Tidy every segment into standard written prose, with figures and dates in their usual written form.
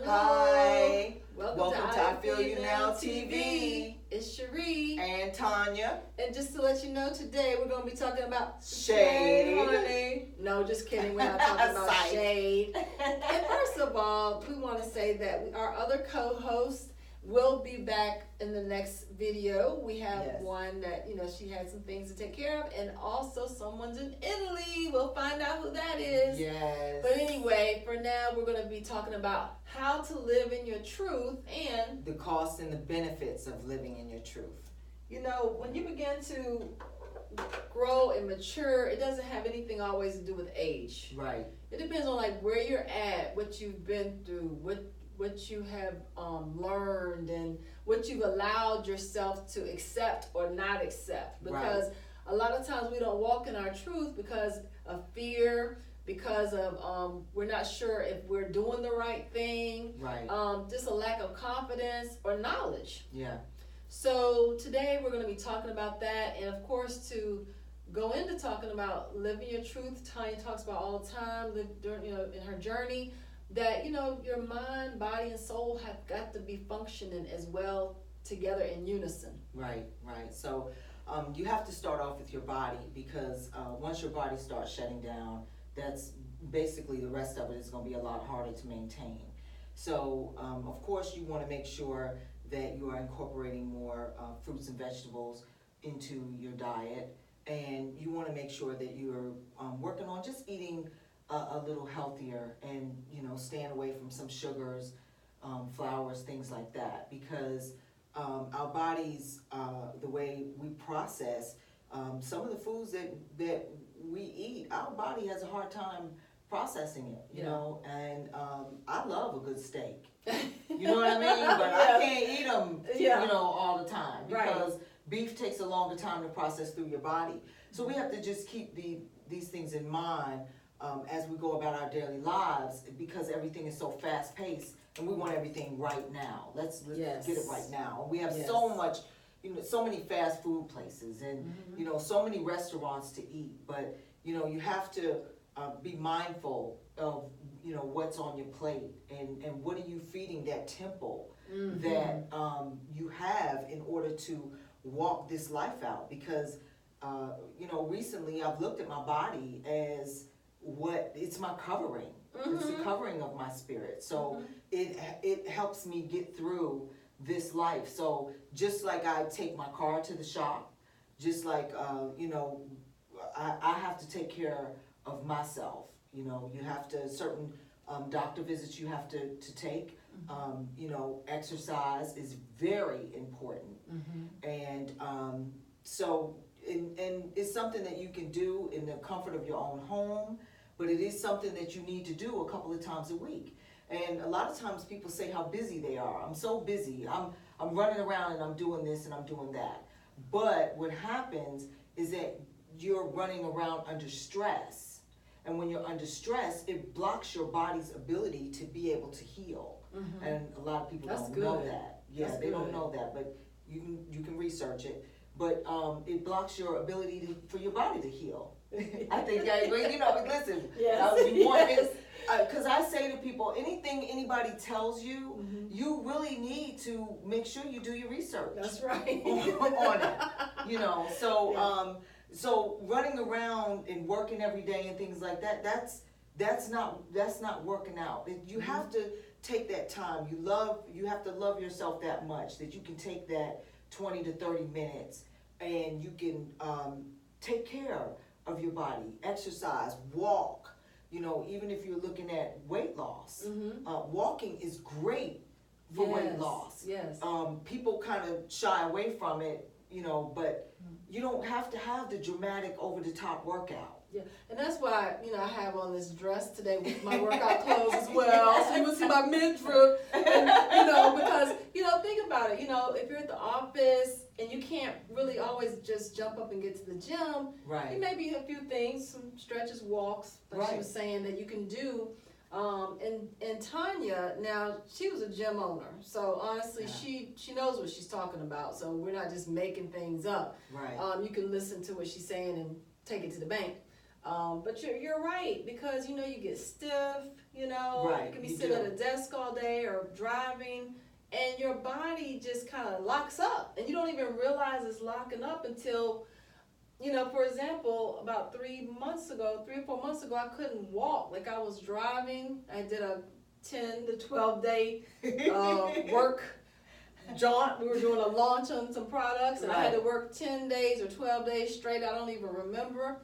Hello. Hi. Welcome to Ifelunow TV. It's Cherie. And Tanya. And just to let you know, today we're going to be talking about Shade. honey. No, just kidding. We're not talking about Psych. shade. And first of all, we want to say that our other co-host will be back in the next video. We have one that, she had some things to take care of, and also someone's in Italy. We'll find out who that is. Yes. But anyway, for now, we're going to be talking about how to live in your truth and the costs and the benefits of living in your truth. When you begin to grow and mature, it doesn't have anything always to do with age. Right. It depends on where you're at, what you've been through, what you have learned, and what you've allowed yourself to accept or not accept. Because a lot of times we don't walk in our truth because of fear, because of we're not sure if we're doing the right thing, just a lack of confidence or knowledge. Yeah. So today we're going to be talking about that, and of course to go into talking about living your truth, Tanya talks about all the time, in her journey, that your mind, body, and soul have got to be functioning as well together in unison. Right. So you have to start off with your body, because once your body starts shutting down, that's basically the rest of it is going to be a lot harder to maintain. So of course you want to make sure that you are incorporating more fruits and vegetables into your diet, and you want to make sure that you're working on just eating a little healthier, and staying away from some sugars, flours, things like that, because our bodies, the way we process some of the foods that we eat, our body has a hard time processing it, you know, and I love a good steak, you know what I mean, but I can't eat them all the time, because beef takes a longer time to process through your body. So we have to just keep these things in mind as we go about our daily lives, because everything is so fast paced and we want everything right now. Let's get it right now. We have so much, so many fast food places, and so many restaurants to eat, but you have to be mindful of what's on your plate, and what are you feeding that temple that you have in order to walk this life out, because recently I've looked at my body as it's my covering. It's the covering of my spirit. So it helps me get through this life. So just like I take my car to the shop, just like I have to take care of myself. You have to, certain doctor visits you have to take. Exercise is very important, and so and it's something that you can do in the comfort of your own home, but it is something that you need to do a couple of times a week. And a lot of times people say how busy they are. I'm so busy. I'm running around and I'm doing this and I'm doing that. But what happens is that you're running around under stress. And when you're under stress, it blocks your body's ability to be able to heal. And a lot of people don't know that. Yeah, they don't know that, but you can research it. But it blocks your ability for your body to heal. I think, listen, because I say to people, anything anybody tells you, you really need to make sure you do your research. That's right. on it, so running around and working every day and things like that, that's not working out. You have to take that time. You have to love yourself that much that you can take that 20 to 30 minutes and you can take care of your body, exercise, walk. Even if you're looking at weight loss, walking is great for weight loss. Yes. People kind of shy away from it, but you don't have to have the dramatic, over-the-top workout. Yeah, and that's why, I have on this dress today with my workout clothes as well, so you will see my midriff, and, because, think about it, if you're at the office and you can't really always just jump up and get to the gym, there may be a few things, some stretches, walks, like she was saying, that you can do. And Tanya, now, she was a gym owner, so honestly, she knows what she's talking about, so we're not just making things up. You can listen to what she's saying and take it to the bank. But you're right, because you get stiff, know, Right, you can be you sitting do. at a desk all day or driving, and your body just kind of locks up, and you don't even realize it's locking up until, you know, for example, about 3 or 4 months ago, I couldn't walk. Like, I was driving, I did a 10 to 12 day work jaunt. We were doing a launch on some products, and I had to work 10 days or 12 days straight. I don't even remember.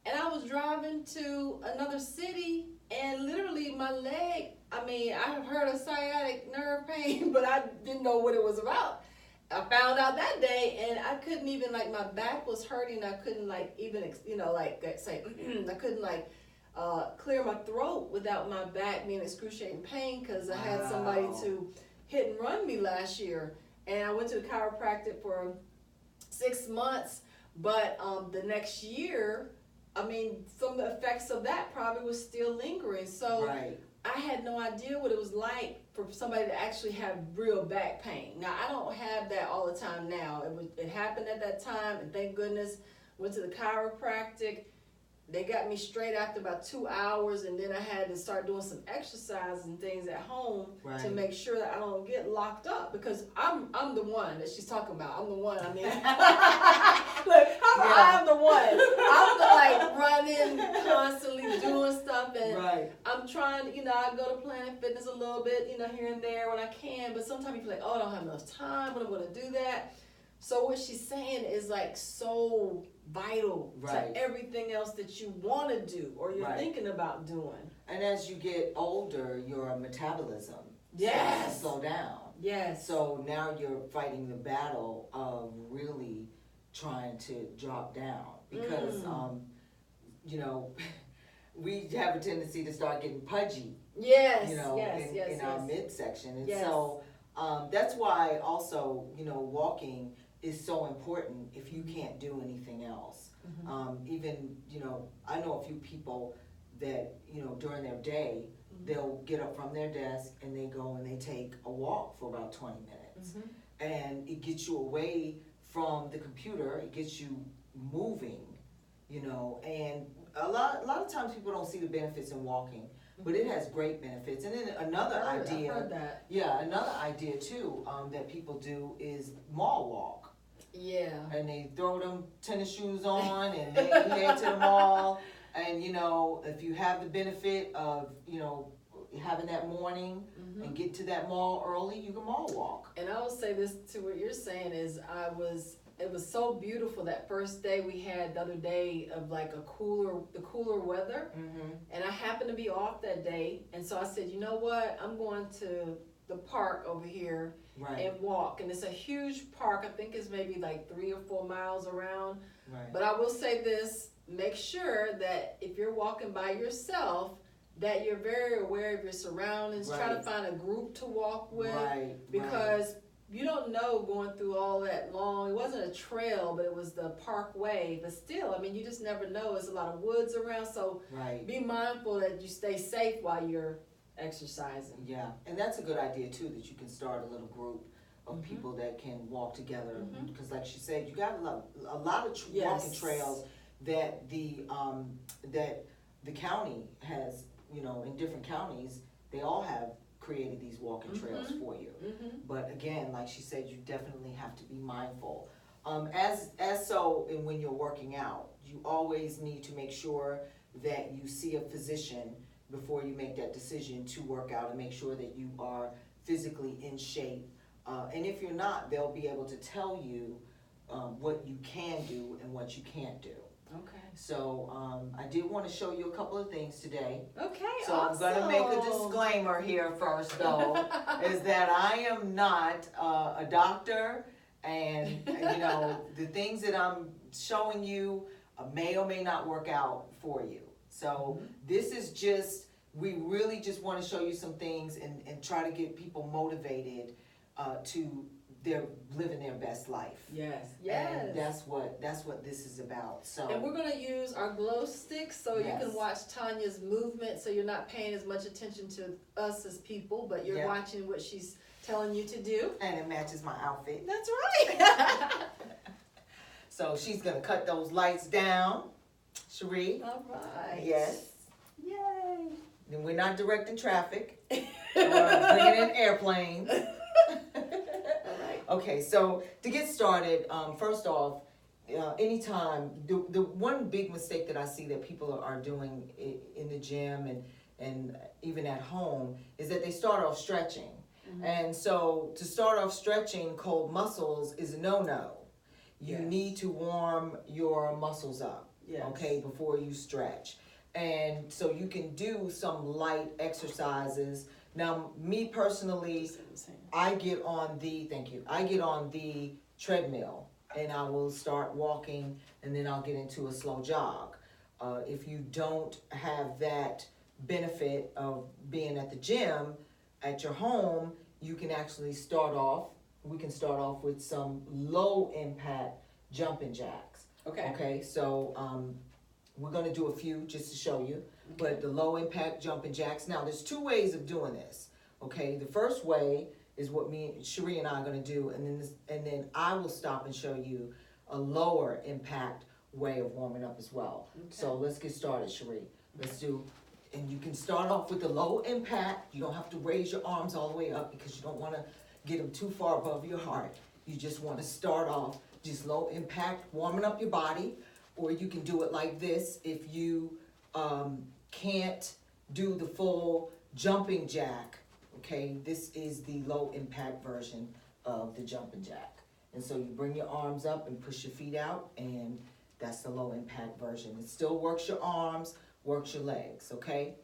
And I was driving to another city, and literally my leg, I mean, I have heard of sciatic nerve pain, but I didn't know what it was about. I found out that day, and I couldn't even, like, my back was hurting. I couldn't, like, even, you know, like, say, I couldn't, like, clear my throat without my back being excruciating pain, because I had somebody to hit and run me last year. And I went to the chiropractic for 6 months, but the next year, I mean, some of the effects of that probably was still lingering. So I had no idea what it was like for somebody to actually have real back pain. Now, I don't have that all the time now. It happened at that time, and thank goodness, went to the chiropractic. They got me straight after about 2 hours, and then I had to start doing some exercises and things at home to make sure that I don't get locked up, because I'm the one that she's talking about. I'm the one. I mean, look, I'm the one. I'm the, like, running, constantly doing stuff, and I'm trying. You know, I go to Planet Fitness a little bit, you know, here and there when I can. But sometimes you feel like, oh, I don't have enough time. When I'm going to do that. So what she's saying is, like, so vital to everything else that you want to do or you're thinking about doing. And as you get older, your metabolism starts to slow down. So now you're fighting the battle of really trying to drop down, because you know, we have a tendency to start getting pudgy. You know, in our midsection, and so that's why also, you know, walking is so important if you can't do anything else. Even, you know, I know a few people that, you know, during their day, they'll get up from their desk and they go and they take a walk for about 20 minutes. And it gets you away from the computer, it gets you moving, you know, and a lot of times people don't see the benefits in walking, but it has great benefits. And then another idea, another idea too, that people do is mall walk. And they throw them tennis shoes on and they head to the mall. And, you know, if you have the benefit of, you know, having that morning and get to that mall early, you can mall walk. And I will say this to what you're saying is, it was so beautiful that first day we had the other day of, like, the cooler weather. And I happened to be off that day. And so I said, you know what, I'm going to the park over here and walk. And it's a huge park. I think it's maybe like 3 or 4 miles around. But I will say this, make sure that if you're walking by yourself, that you're very aware of your surroundings. Try to find a group to walk with, because you don't know going through all that long. It wasn't a trail, but it was the parkway. But still, I mean, you just never know. There's a lot of woods around, so be mindful that you stay safe while you're exercising. And that's a good idea too, that you can start a little group of people that can walk together, because like she said, you got a lot of walking trails that the county has, you know, in different counties, they all have created these walking trails for you. But again, like she said, you definitely have to be mindful. And when you're working out, you always need to make sure that you see a physician before you make that decision to work out, and make sure that you are physically in shape. And if you're not, they'll be able to tell you what you can do and what you can't do. So I did want to show you a couple of things today. So awesome. I'm going to make a disclaimer here first, though, is that I am not a doctor, and you know, the things that I'm showing you may or may not work out for you. So this is just, we really just want to show you some things and try to get people motivated to living their best life. And that's what this is about. So, and we're gonna use our glow sticks so you can watch Tanya's movement, so you're not paying as much attention to us as people, but you're watching what she's telling you to do. And it matches my outfit. That's right. So she's gonna cut those lights down, Cherie. All right. Yes. Yay. And we're not directing traffic or bringing in airplanes. All right. Okay, so to get started, first off, anytime, the one big mistake that I see that people are doing in the gym and even at home is that they start off stretching. Mm-hmm. And so to start off stretching cold muscles is a no-no. You need to warm your muscles up, okay, before you stretch. And so you can do some light exercises. Now, me personally, I get on the treadmill and I will start walking and then I'll get into a slow jog. If you don't have that benefit of being at the gym, at your home, you can actually we can start off with some low impact jumping jacks. Okay, so we're gonna do a few just to show you, but the low impact jumping jacks. Now there's two ways of doing this, okay? The first way is what Cherie and I are gonna do, and then I will stop and show you a lower impact way of warming up as well. Okay. So let's get started, Cherie. Let's do, and you can start off with the low impact. You don't have to raise your arms all the way up because you don't wanna get them too far above your heart. You just wanna start off just low impact, warming up your body, or you can do it like this if you can't do the full jumping jack. Okay, this is the low impact version of the jumping jack. And so you bring your arms up and push your feet out, and that's the low impact version. It still works your arms, works your legs, okay?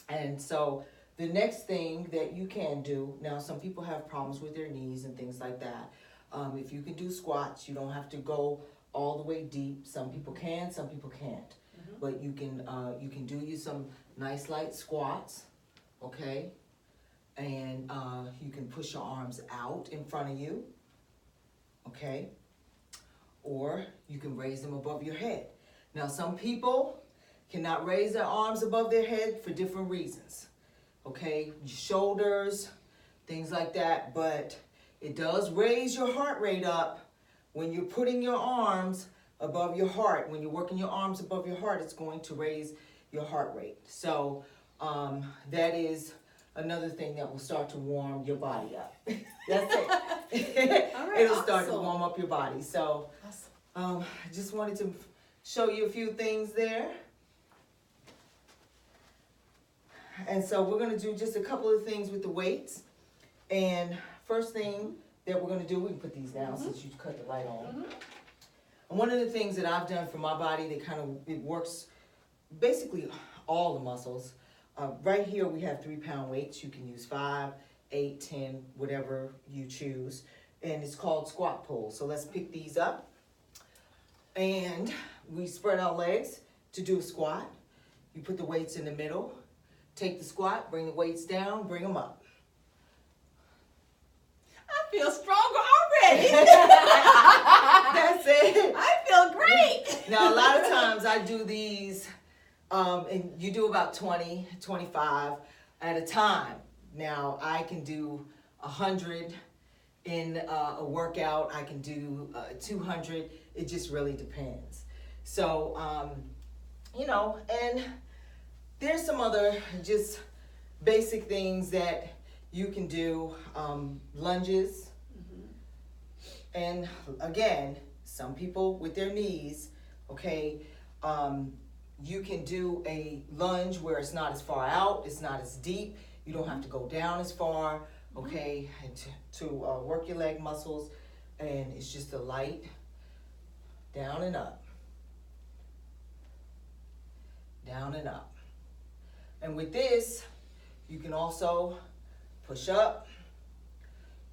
And so the next thing that you can do, now some people have problems with their knees and things like that. If you can do squats, you don't have to go all the way deep. Some people can, some people can't. Mm-hmm. But you can do you some nice light squats, okay? And you can push your arms out in front of you, okay? Or you can raise them above your head. Now some people cannot raise their arms above their head for different reasons, okay? Shoulders, things like that, but it does raise your heart rate up when you're putting your arms above your heart. When you're working your arms above your heart, it's going to raise your heart rate. So that is another thing that will start to warm your body up. That's it. All right, it'll start to warm up your body. So I just wanted to show you a few things there. And so we're going to do just a couple of things with the weights. And first thing that we're going to do, we can put these down since you cut the light on. Mm-hmm. And one of the things that I've done for my body that it works basically all the muscles. Right here we have 3-pound weights. You can use 5, 8, 10, whatever you choose. And it's called squat pull. So let's pick these up. And we spread our legs to do a squat. You put the weights in the middle. Take the squat, bring the weights down, bring them up. I feel stronger already. That's it. I feel great. Now, a lot of times I do these, and you do about 20, 25 at a time. Now, I can do 100 in a workout. I can do 200. It just really depends. So, and there's some other just basic things that you can do, lunges. Mm-hmm. And again, some people with their knees, okay, you can do a lunge where it's not as far out, it's not as deep, you don't have to go down as far, okay, and to work your leg muscles, and it's just a light down and up, down and up. And with this, you can also push up.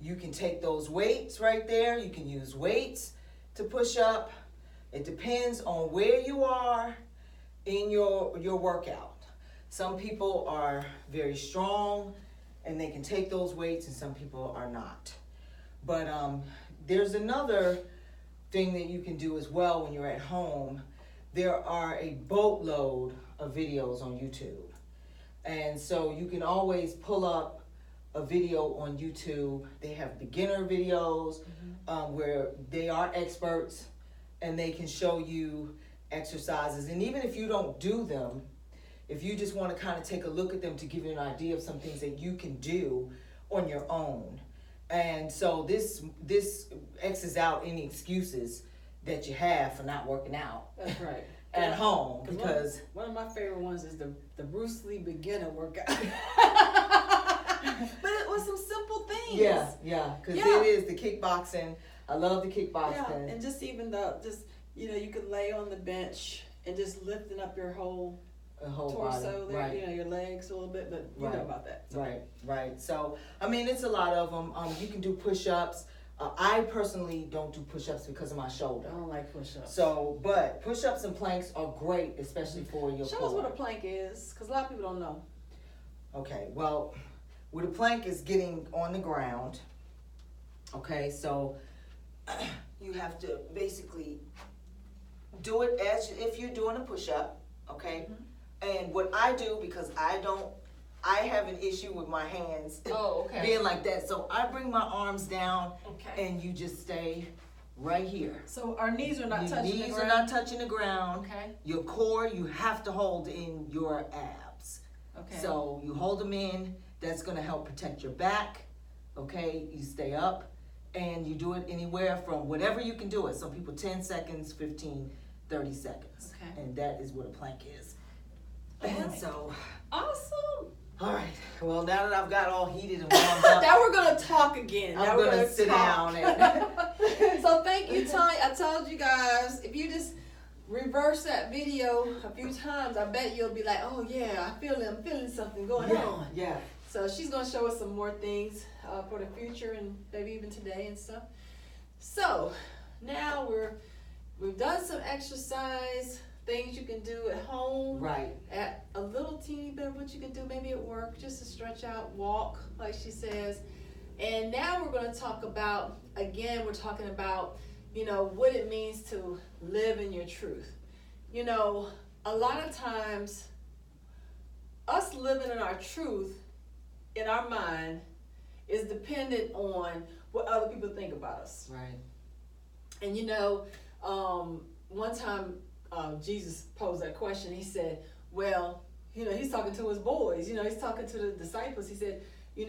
You can take those weights right there. You can use weights to push up. It depends on where you are in your workout. Some people are very strong and they can take those weights, and some people are not. But there's another thing that you can do as well when you're at home. There are a boatload of videos on YouTube. And so you can always pull up a video on YouTube. They have beginner videos where they are experts and they can show you exercises. And even if you don't do them, if you just want to kind of take a look at them to give you an idea of some things that you can do on your own. And so this X's out any excuses that you have for not working out. That's right. At home, because one of my favorite ones is the Bruce Lee beginner workout. But it was some simple things. Yeah, because it is the kickboxing. I love the kickboxing. Yeah, and just even you could lay on the bench and just lifting up your whole torso body. there, Right. your legs a little bit, but you know about that. So. Right. So, I mean, it's a lot of them. You can do push-ups. I personally don't do push-ups because of my shoulder. I don't like push-ups. So, but push-ups and planks are great, especially for your core. Show us what a plank is, because a lot of people don't know. Okay, well, with a plank is getting on the ground. Okay, so you have to basically do it as if you're doing a push-up, okay? Mm-hmm. And what I do, because I have an issue with my hands being like that. So I bring my arms down, and you just stay right here. So our knees are not touching the ground? Knees are not touching the ground. Okay. Your core, you have to hold in your abs. Okay. So you hold them in. That's going to help protect your back. Okay. You stay up, and you do it anywhere from whatever you can do it. Some people 10 seconds, 15, 30 seconds. Okay. And that is what a plank is. And so. Awesome. All right. Well, now that I've got all heated and warmed up, now we're gonna talk again. I'm gonna sit down. So thank you, Tanya. I told you guys, if you just reverse that video a few times, I bet you'll be like, oh yeah, I'm feeling something going on. Yeah. So she's gonna show us some more things for the future and maybe even today and stuff. So now we've done some exercise. Things you can do at home, right? At a little teeny bit of what you can do maybe at work, just to stretch out, walk, like she says. And now we're going to talk about, again, we're talking about, what it means to live in your truth. A lot of times, us living in our truth, in our mind, is dependent on what other people think about us. Right. And one time, Jesus posed that question. He said, well, he's talking to his boys, he's talking to the disciples. He said, who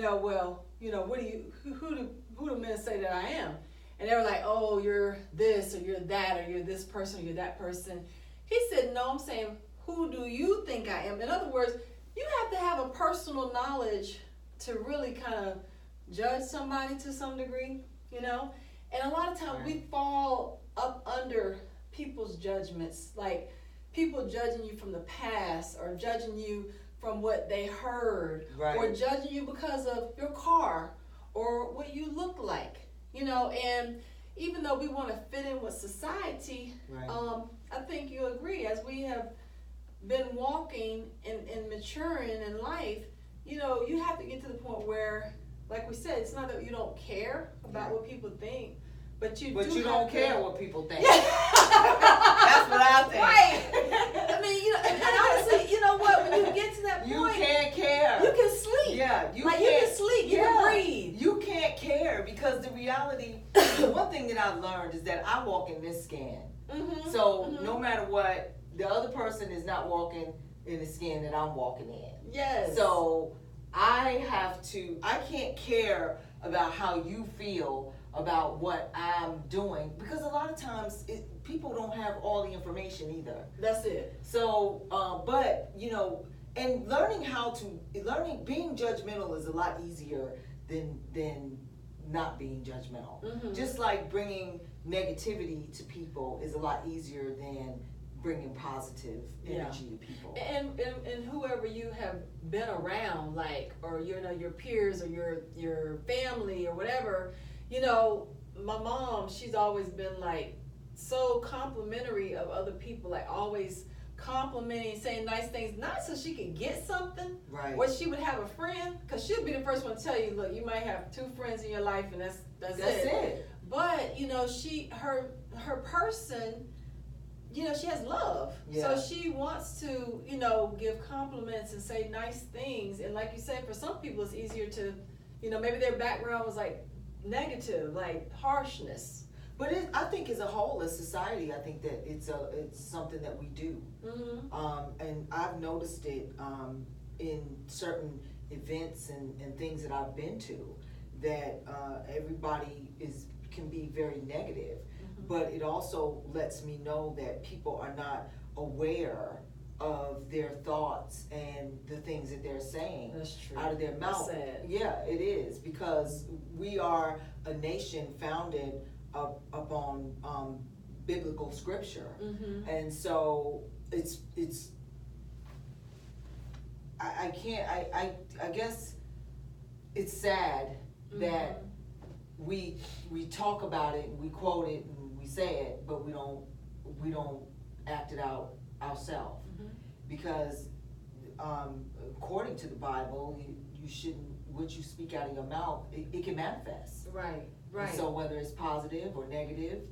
do men say that I am? And they were like, oh, you're this, or you're that, or you're this person, or you're that person. He said, no, I'm saying, who do you think I am? In other words, you have to have a personal knowledge to really kind of judge somebody to some degree, And a lot of times we fall up under people's judgments, like people judging you from the past, or judging you from what they heard, or judging you because of your car or what you look like, and even though we want to fit in with society, I think you agree, as we have been walking and maturing in life, you have to get to the point where, like we said, it's not that you don't care about what people think, but you don't care what people think. That's what I think. Right. I mean, and honestly, you know what? When you get to that point, you can't care. You can sleep. Yeah, you can sleep. You can breathe. You can't care, because the reality, the one thing that I've learned is that I walk in this skin. Mm-hmm. So no matter what, the other person is not walking in the skin that I'm walking in. Yes. So I can't care about how you feel about what I'm doing, because a lot of times people don't have all the information either. That's it. So, but and being judgmental is a lot easier than not being judgmental. Mm-hmm. Just like bringing negativity to people is a lot easier than bringing positive energy to people. And whoever you have been around, like, or your peers or your family or whatever. My mom, she's always been like so complimentary of other people, like always complimenting, saying nice things, not so she could get something, right? Or she would have a friend, because she'll be the first one to tell you, look, you might have 2 friends in your life, and that's it. But her person, she has love, so she wants to give compliments and say nice things. And like you said, for some people it's easier to maybe their background was like negative, like harshness. But I think as a whole, as society, I think that it's something that we do. And I've noticed it in certain events and things that I've been to, that everybody can be very negative. But it also lets me know that people are not aware of their thoughts and the things that they're saying out of their mouth. That's sad. Yeah, it is, because we are a nation founded upon biblical scripture, and so it's I can't I guess it's sad that we talk about it and we quote it and we say it, but we don't act it out ourselves, because according to the Bible, you shouldn't, what you speak out of your mouth, it can manifest. Right. And so whether it's positive or negative,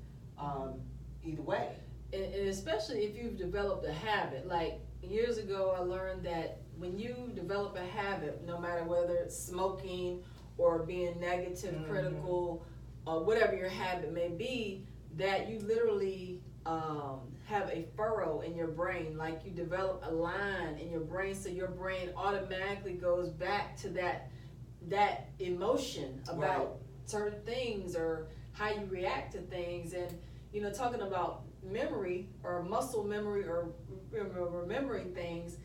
either way. And especially if you've developed a habit. Like years ago, I learned that when you develop a habit, no matter whether it's smoking or being negative, critical, or whatever your habit may be, that you literally have a furrow in your brain. Like you develop a line in your brain, so your brain automatically goes back to that emotion about certain things or how you react to things. And talking about memory or muscle memory or remembering things,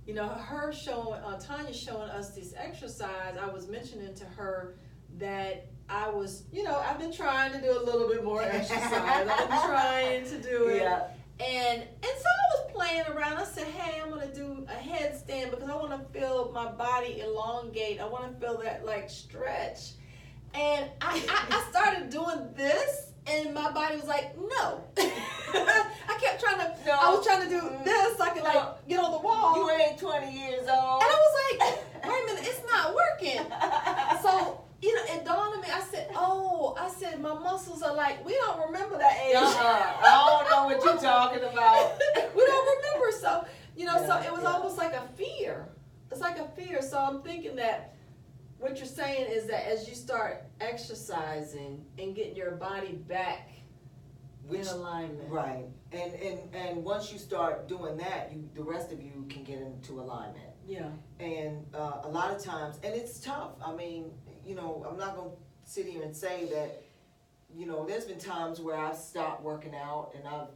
her showing Tanya showing us this exercise. I was mentioning to her that I was, I've been trying to do a little bit more exercise. I've been trying to do it. Yeah. And so I was playing around. I said, hey, I'm going to do a headstand because I want to feel my body elongate. I want to feel that like stretch. And I started doing this, and my body was like, no. I kept trying to, I was trying to do this so I could get on the wall. You ain't 20 years old. And I was like, wait a minute, it's not working. So, it dawned on me. I said, my muscles are like, we don't remember that age. I don't know what you're talking about. We don't remember. So, so it was almost like a fear. It's like a fear. So I'm thinking that what you're saying is that as you start exercising and getting your body back in alignment. Right. And once you start doing that, the rest of you can get into alignment. Yeah. And a lot of times, and it's tough. I mean, I'm not going to sit here and say that, there's been times where I've stopped working out and I've,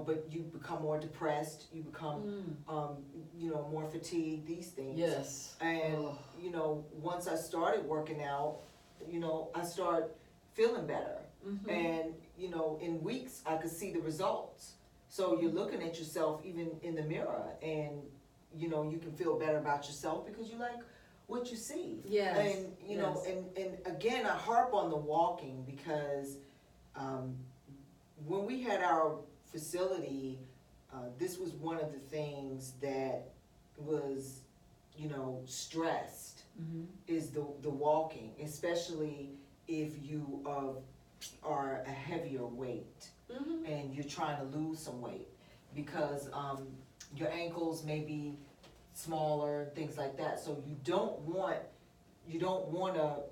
but you become more depressed, you become, more fatigued, these things. Yes. And, once I started working out, I started feeling better. And, in weeks I could see the results. So you're looking at yourself even in the mirror, and, you can feel better about yourself because you like what you see. Yes. And, and again, I harp on the walking because when we had our facility, this was one of the things that was, stressed, is the walking, especially if you are a heavier weight and you're trying to lose some weight, because your ankles may be smaller, things like that. So you don't want to,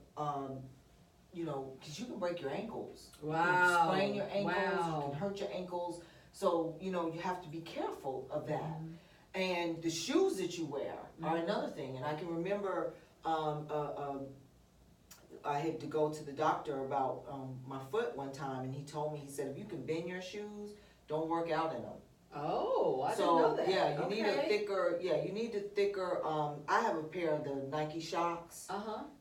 because you can break your ankles. Wow. You can sprain your ankles. Wow. You can hurt your ankles. So, you have to be careful of that. And the shoes that you wear are another thing. And I can remember I had to go to the doctor about my foot one time, and he told me, he said, if you can bend your shoes, don't work out in them. Oh, I didn't know that. Yeah, you need a thicker, I have a pair of the Nike Shocks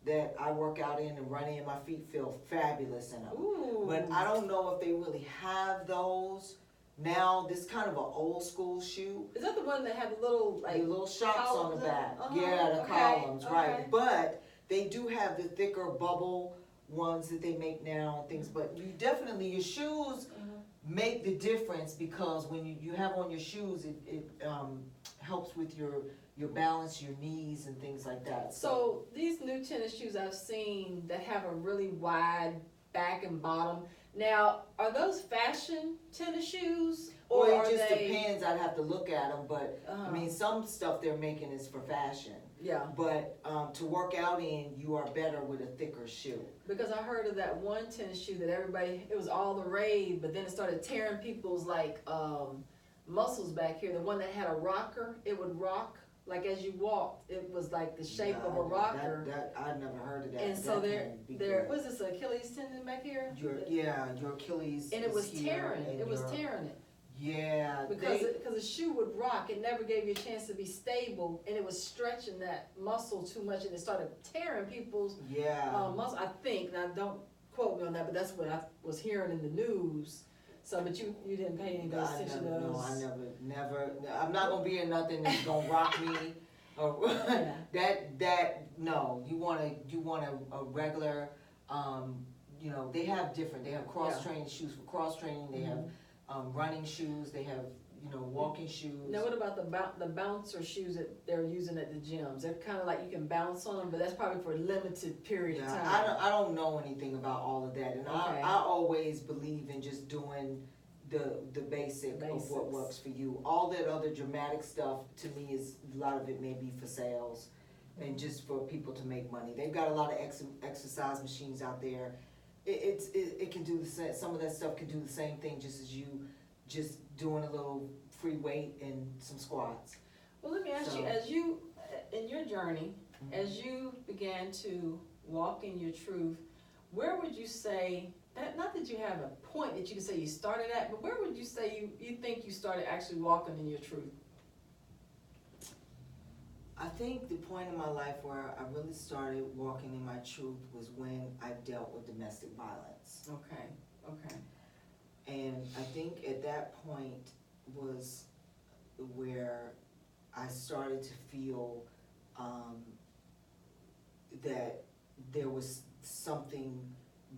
that I work out in and run in. My feet feel fabulous in them. Ooh. But I don't know if they really have those now. This kind of an old school shoe. Is that the one that had the little The little shocks on the back. Yeah, the Okay, columns, okay. right. But they do have the thicker bubble ones that they make now and things. But you definitely, your shoes make the difference, because when you have on your shoes, it helps with your balance, your knees and things like that. So these new tennis shoes I've seen that have a really wide back and bottom. Now, are those fashion tennis shoes? Or are it just they... depends. I'd have to look at them, but I mean, some stuff they're making is for fashion. Yeah. But to work out in, you are better with a thicker shoe. Because I heard of that one tennis shoe that everybody, it was all the rave, but then it started tearing people's like muscles back here. The one that had a rocker, it would rock. Like as you walked, it was like the shape of a rocker. I'd never heard of that. And so there was this Achilles tendon back here. Your Achilles. And it was tearing. It was tearing it. Yeah. Because the shoe would rock. It never gave you a chance to be stable, and it was stretching that muscle too much, and it started tearing people's muscle. I think. Now don't quote me on that, but that's what I was hearing in the news. So, but you didn't pay any attention to those. No, I never. I'm not gonna be in nothing that's gonna rock me. Or no. You want a regular. They have different. They have cross training shoes for cross training. They have running shoes. They have walking shoes. Now, what about the bouncer shoes that they're using at the gyms? They're kind of like you can bounce on them, but that's probably for a limited period of time. I don't know anything about all of that, and I always believe in just doing the basics of what works for you. All that other dramatic stuff to me is a lot of it may be for sales and just for people to make money. They've got a lot of exercise machines out there. It can do the same. Some of that stuff can do the same thing, just as you just doing a little free weight and some squats. Well, let me ask you, as you in your journey, as you began to walk in your truth, where would you say that? Not that you have a point that you can say you started at, but where would you say you think you started actually walking in your truth? I think the point in my life where I really started walking in my truth was when I dealt with domestic violence. Okay. And I think at that point was where I started to feel that there was something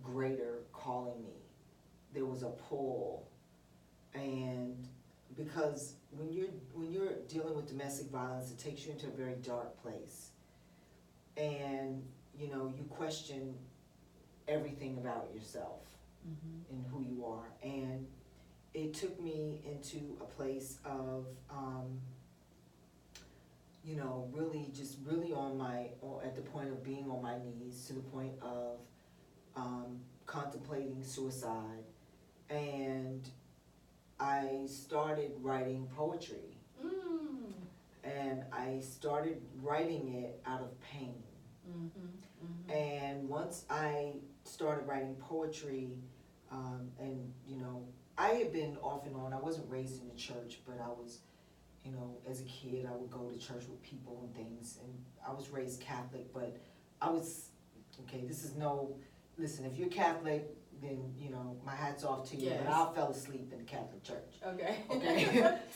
greater calling me. There was a pull, and because when you're dealing with domestic violence, it takes you into a very dark place, and you question everything about yourself and who you are, and it took me into a place of really at the point of being on my knees, to the point of contemplating suicide, and I started writing poetry. And I started writing it out of pain. And once I started writing poetry, I had been off and on. I wasn't raised in the church, but I was, as a kid, I would go to church with people and things. And I was raised Catholic, but listen, if you're Catholic, then, my hat's off to you. Yes. But I fell asleep in the Catholic church. Okay.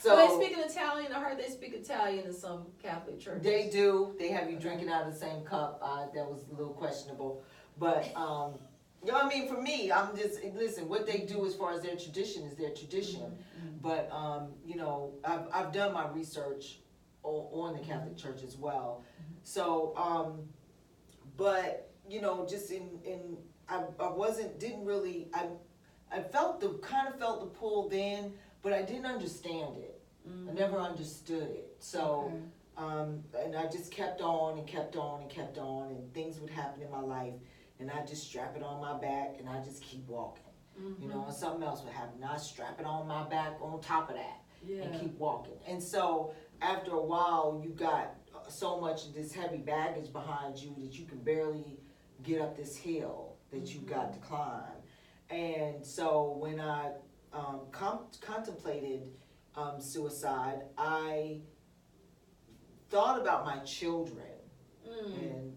So they speak in Italian. I heard they speak Italian in some Catholic churches. They do. They have you drinking out of the same cup. That was a little questionable. But, for me, I'm just, listen, what they do as far as their tradition is their tradition. But, I've done my research on the Catholic Church as well. So, but, just I felt the pull then, but I didn't understand it. I never understood it. So, and I just kept on and kept on and kept on, and things would happen in my life, and I just strap it on my back and I just keep walking. And something else would happen. I strap it on my back on top of that and keep walking. And so after a while, you got so much of this heavy baggage behind you that you can barely get up this hill that you got to climb. And so when I contemplated suicide, I thought about my children and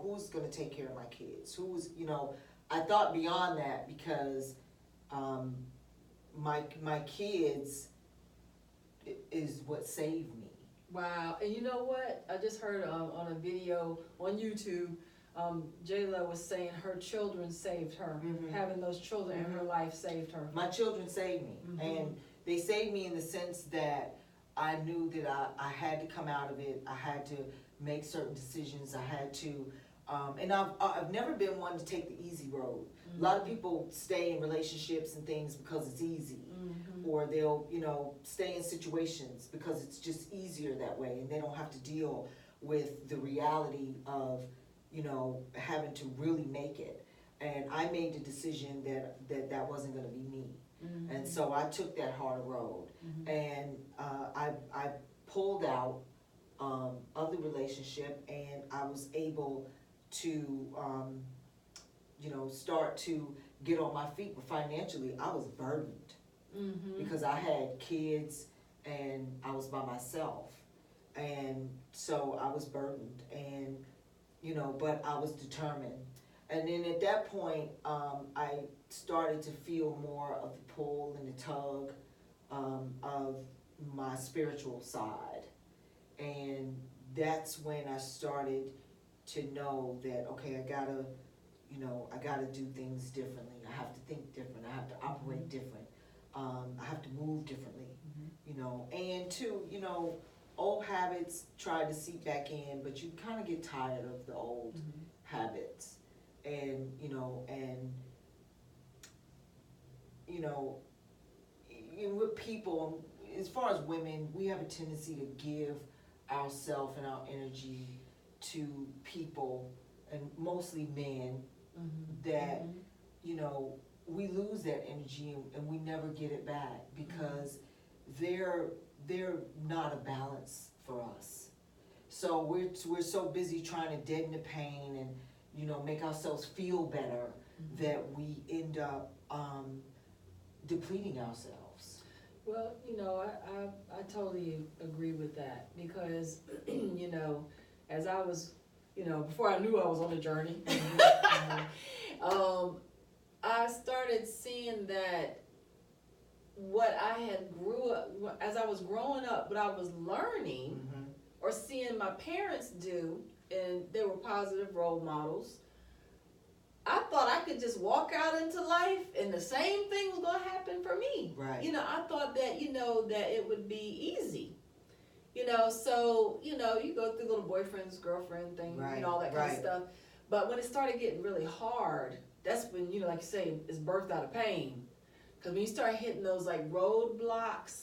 who's going to take care of my kids, I thought beyond that, because my kids is what saved me. Wow. And you know what? I just heard on a video on YouTube, Jayla was saying her children saved her. Having those children in her life saved her. My children saved me. And they saved me in the sense that I knew that I had to come out of it. I had to make certain decisions. I had to, and I've never been one to take the easy road. A lot of people stay in relationships and things because it's easy, or they'll, stay in situations because it's just easier that way, and they don't have to deal with the reality of, you know, having to really make it. And I made the decision that wasn't going to be me. Mm-hmm. And so I took that harder road. Mm-hmm. And I pulled out of the relationship, and I was able to, you know, start to get on my feet. But financially, I was burdened because I had kids and I was by myself. And so I was burdened, and, you know, but I was determined. And then at that point, I started to feel more of the pull and the tug of my spiritual side. And that's when I started to know that, okay, I gotta do things differently. I have to think different. I have to operate different. I have to move differently, you know. And two, you know, old habits try to seep back in, but you kind of get tired of the old habits. And, you know, with people, as far as women, we have a tendency to give ourselves and our energy to people, and mostly men, that, you know, we lose that energy and we never get it back because they're not a balance for us. So we're so busy trying to deaden the pain and, you know, make ourselves feel better that we end up depleting ourselves. Well, you know, I totally agree with that because, you know, as I was, you know, before I knew I was on a journey, I started seeing that what I had as I was growing up, what I was learning or seeing my parents do, and they were positive role models, I thought I could just walk out into life and the same thing was going to happen for me. Right. You know, I thought that, you know, that it would be easy. You know, so, you know, you go through little boyfriends, girlfriend thing, you know, all that kind of stuff. But when it started getting really hard, that's when, you know, like you say, it's birthed out of pain. Because when you start hitting those like roadblocks